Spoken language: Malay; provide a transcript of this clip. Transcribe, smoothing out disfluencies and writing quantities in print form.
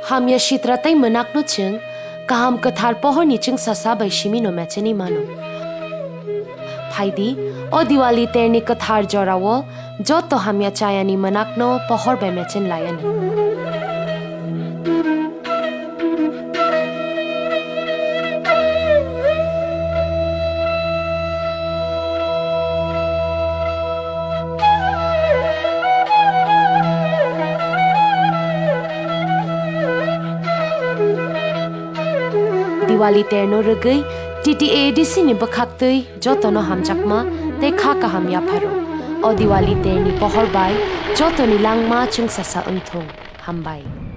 Hamya shitratai menak no ching, kaham Kwthar pohor ni ching sasa bai shimi no mecheni mano. Phaidi, o Dewali terni Kwthar jorawo, joto hamya chayani menak no pohor bai mechen layani. Dewali terno regai TTAADC ni Bwkhaktwi Jotonono Hamjakma te khaka ham yapharo. O Dewali terni pohor bai Jotoni langma chung sasa unthong hambai.